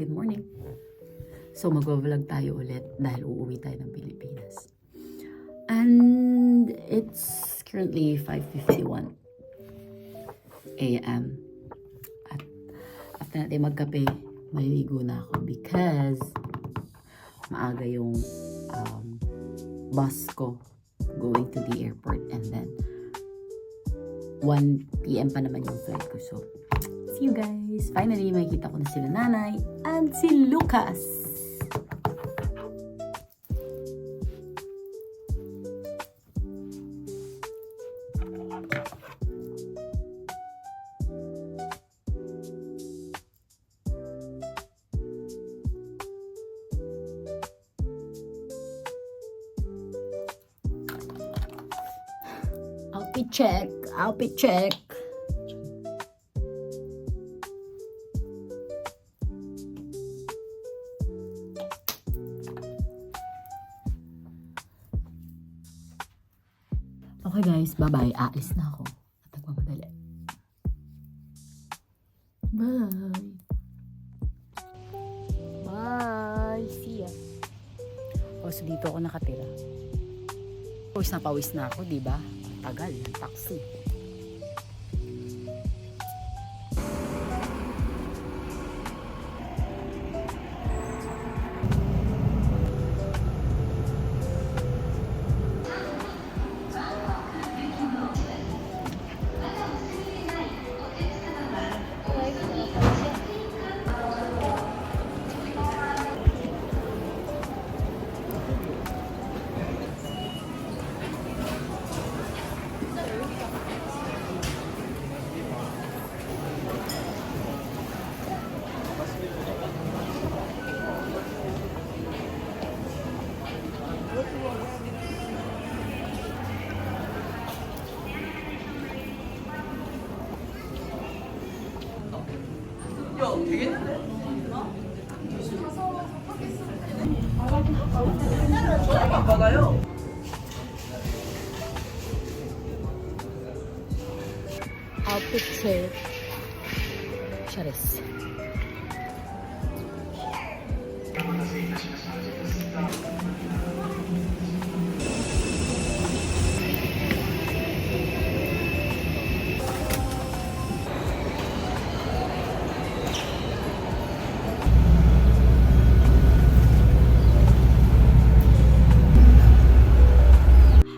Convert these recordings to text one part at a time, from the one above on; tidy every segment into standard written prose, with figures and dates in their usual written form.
good morning. So mag-vlog tayo ulit dahil uuwi tayo ng Pilipinas. And it's currently 5:51 a.m. At after natin magkape, maliligo na ako because maaga yung bus ko going to the airport, and then 1 p.m. pa naman yung flight ko. So, see you guys. Finally, makikita ko na sila nanay and si Lucas. Outfit check. Okay guys, bye-bye. Aalis na ako. At nagmamadali. Bye. Bye. See ya. So dito ako nakatira. Pawis na ako, diba? Tagal ng taxi. Outfit check. Charis.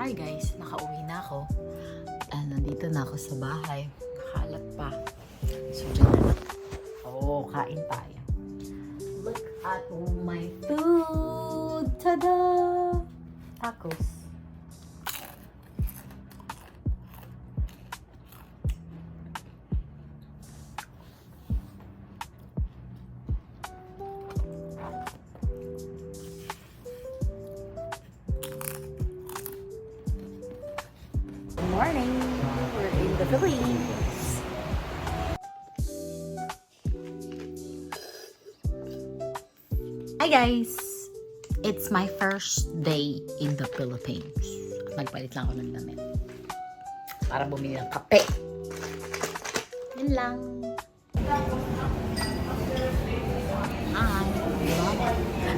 Hi guys, nakauwi na ako. Nandito na ako sa bahay. Nakalat pa. So, dyan na. Oh, kain tayo. Look at my food! Tada! Tacos. Good morning! We're in the Philippines. Hi guys! It's my first day in the Philippines. Nagpalit lang ako ng damit para bumili ng kape. Yun lang. Hi!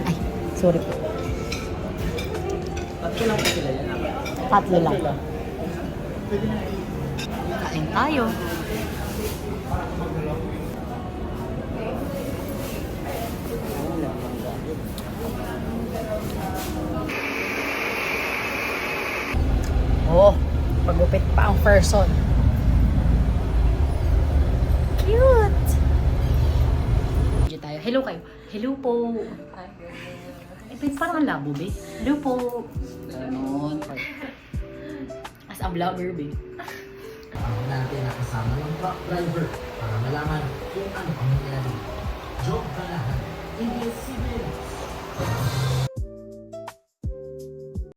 Ay, sorry po. Tatlo lang sila yan. Tatlo lang. Kain tayo. Oh, pagupit pa ang person. Cute! Diyan tayo. Hello kayo. Hello po. Parang ang labo, be. Hello po. Ganon. As a vlogger, be. Natin nakasama ng truck driver para malaman kung ano ang nangyari. Joke ka lahat. ABS-CBN.